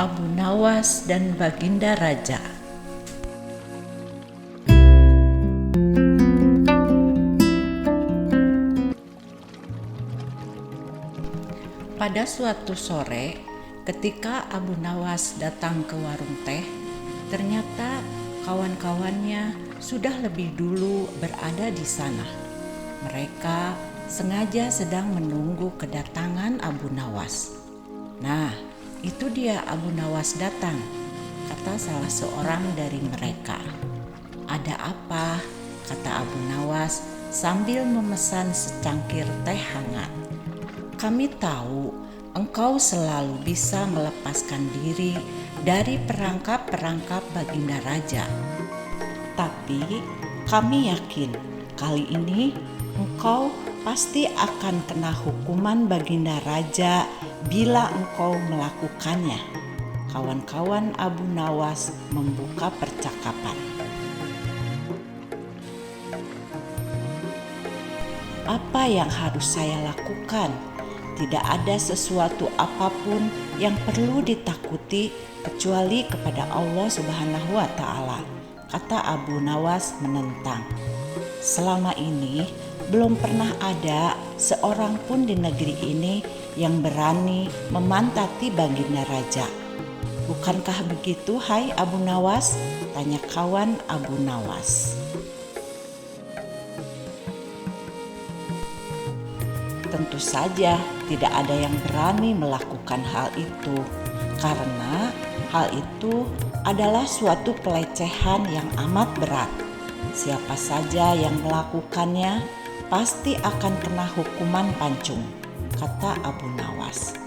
Abu Nawas dan Baginda Raja. Pada suatu sore, ketika Abu Nawas datang ke warung teh, ternyata kawan-kawannya sudah lebih dulu berada di sana. Mereka sengaja sedang menunggu kedatangan Abu Nawas. "Nah, itu dia Abu Nawas datang," kata salah seorang dari mereka. "Ada apa?" kata Abu Nawas sambil memesan secangkir teh hangat. "Kami tahu engkau selalu bisa melepaskan diri dari perangkap-perangkap Baginda Raja. Tapi kami yakin kali ini engkau pasti akan kena hukuman Baginda Raja bila engkau melakukannya." Kawan-kawan Abu Nawas membuka percakapan. "Apa yang harus saya lakukan? Tidak ada sesuatu apapun yang perlu ditakuti kecuali kepada Allah Subhanahu wa Ta'ala," kata Abu Nawas menentang. "Selama ini belum pernah ada seorang pun di negeri ini yang berani memantati Baginda Raja. Bukankah begitu, hai Abu Nawas?" tanya kawan Abu Nawas. "Tentu saja tidak ada yang berani melakukan hal itu, karena hal itu adalah suatu pelecehan yang amat berat. Siapa saja yang melakukannya pasti akan kena hukuman pancung," kata Abu Nawas.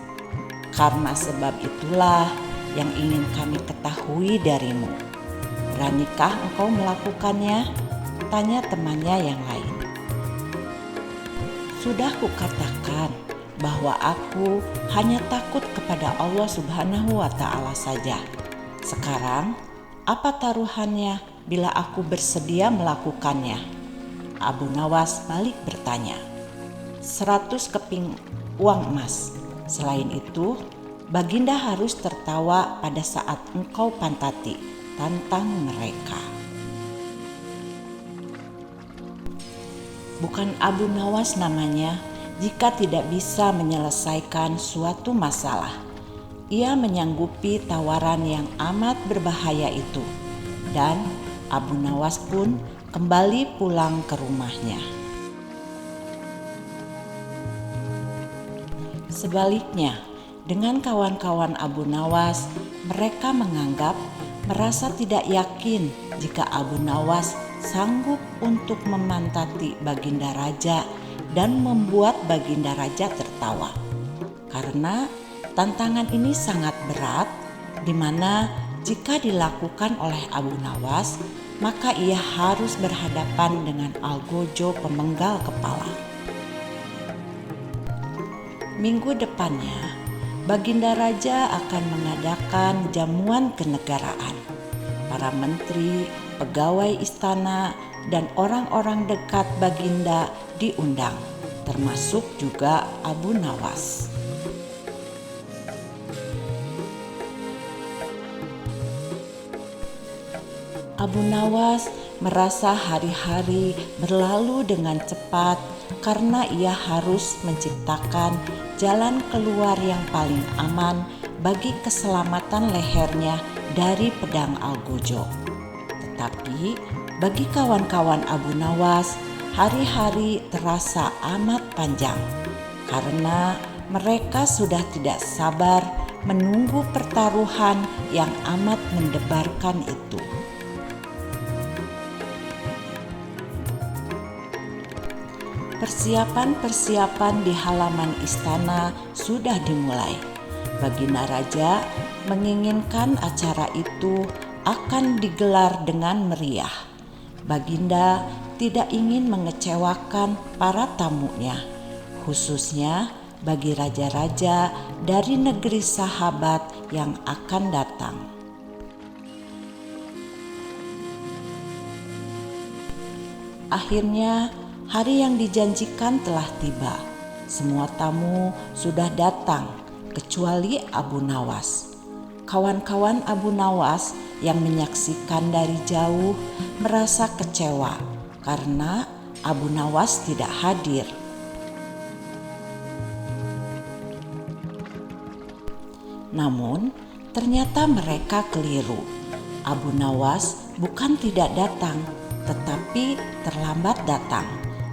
"Karena sebab itulah yang ingin kami ketahui darimu. Beranikah engkau melakukannya?" tanya temannya yang lain. "Sudah kukatakan bahwa aku hanya takut kepada Allah Subhanahu wa Ta'ala saja. Sekarang, apa taruhannya bila aku bersedia melakukannya?" Abu Nawas balik bertanya. "100 keping uang emas. Selain itu, Baginda harus tertawa pada saat engkau pantati," tantang mereka. Bukan Abu Nawas namanya jika tidak bisa menyelesaikan suatu masalah. Ia menyanggupi tawaran yang amat berbahaya itu, dan Abu Nawas pun kembali pulang ke rumahnya. Sebaliknya, dengan kawan-kawan Abu Nawas, mereka merasa tidak yakin jika Abu Nawas sanggup untuk memantati Baginda Raja dan membuat Baginda Raja tertawa. Karena tantangan ini sangat berat, di mana jika dilakukan oleh Abu Nawas, maka ia harus berhadapan dengan algojo pemenggal kepala. Minggu depannya, Baginda Raja akan mengadakan jamuan kenegaraan. Para menteri, pegawai istana, dan orang-orang dekat Baginda diundang, termasuk juga Abu Nawas. Abu Nawas merasa hari-hari berlalu dengan cepat karena ia harus menciptakan jalan keluar yang paling aman bagi keselamatan lehernya dari pedang algojo. Tetapi bagi kawan-kawan Abu Nawas, hari-hari terasa amat panjang karena mereka sudah tidak sabar menunggu pertaruhan yang amat mendebarkan itu. Persiapan-persiapan di halaman istana sudah dimulai. Baginda Raja menginginkan acara itu akan digelar dengan meriah. Baginda tidak ingin mengecewakan para tamunya, khususnya bagi raja-raja dari negeri sahabat yang akan datang. Akhirnya, hari yang dijanjikan telah tiba. Semua tamu sudah datang kecuali Abu Nawas. Kawan-kawan Abu Nawas yang menyaksikan dari jauh merasa kecewa karena Abu Nawas tidak hadir. Namun, ternyata mereka keliru. Abu Nawas bukan tidak datang, tetapi terlambat datang,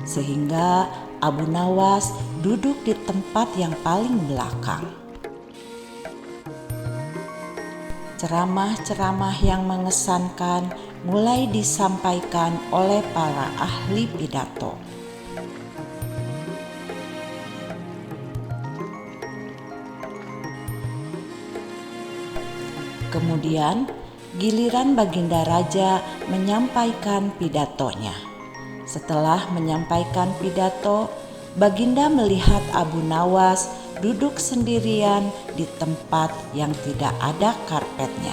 sehingga Abu Nawas duduk di tempat yang paling belakang. Ceramah-ceramah yang mengesankan mulai disampaikan oleh para ahli pidato. Kemudian giliran Baginda Raja menyampaikan pidatonya. Setelah menyampaikan pidato, Baginda melihat Abu Nawas duduk sendirian di tempat yang tidak ada karpetnya.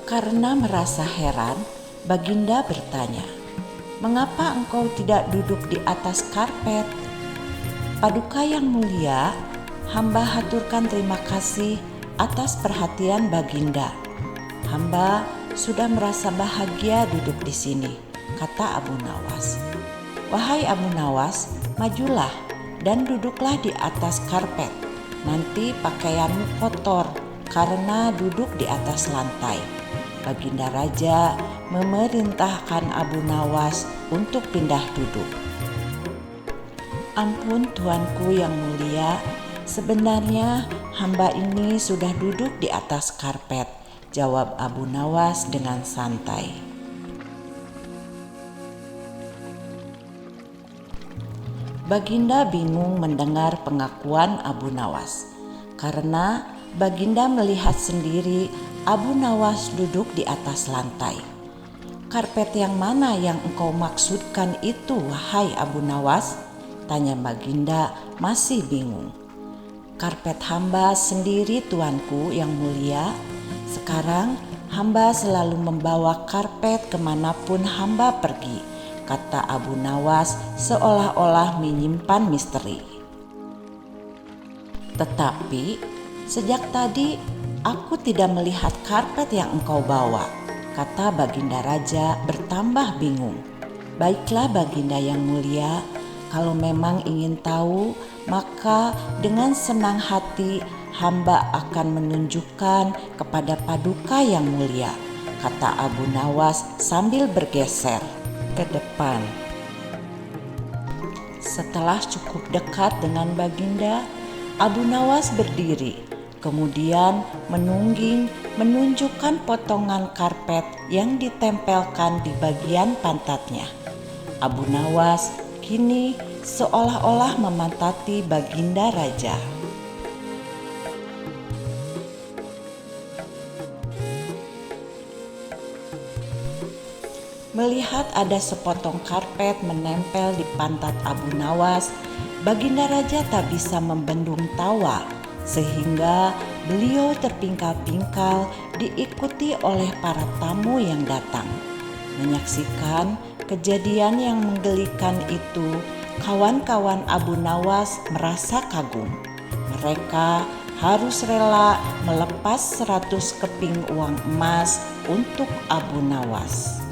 Karena merasa heran, Baginda bertanya, "Mengapa engkau tidak duduk di atas karpet?" "Paduka yang mulia, hamba haturkan terima kasih atas perhatian Baginda. Hamba sudah merasa bahagia duduk di sini," kata Abu Nawas. "Wahai Abu Nawas, majulah dan duduklah di atas karpet. Nanti pakaianmu kotor karena duduk di atas lantai." Baginda Raja memerintahkan Abu Nawas untuk pindah duduk. "Ampun tuanku yang mulia, sebenarnya hamba ini sudah duduk di atas karpet," jawab Abu Nawas dengan santai. Baginda bingung mendengar pengakuan Abu Nawas, karena Baginda melihat sendiri Abu Nawas duduk di atas lantai. "Karpet yang mana yang engkau maksudkan itu, wahai Abu Nawas?" tanya Baginda masih bingung. "Karpet hamba sendiri tuanku yang mulia. Sekarang hamba selalu membawa karpet kemanapun hamba pergi," kata Abu Nawas seolah-olah menyimpan misteri. "Tetapi sejak tadi aku tidak melihat karpet yang engkau bawa," kata Baginda Raja bertambah bingung. "Baiklah Baginda yang mulia, kalau memang ingin tahu, maka dengan senang hati hamba akan menunjukkan kepada Paduka yang mulia," kata Abu Nawas sambil bergeser ke depan. Setelah cukup dekat dengan Baginda, Abu Nawas berdiri, kemudian menungging menunjukkan potongan karpet yang ditempelkan di bagian pantatnya. Abu Nawas kini seolah-olah memantati Baginda Raja. Melihat ada sepotong karpet menempel di pantat Abu Nawas, Baginda Raja tak bisa membendung tawa, sehingga beliau terpingkal-pingkal diikuti oleh para tamu yang datang. Menyaksikan kejadian yang menggelikan itu, kawan-kawan Abu Nawas merasa kagum. Mereka harus rela melepas 100 keping uang emas untuk Abu Nawas.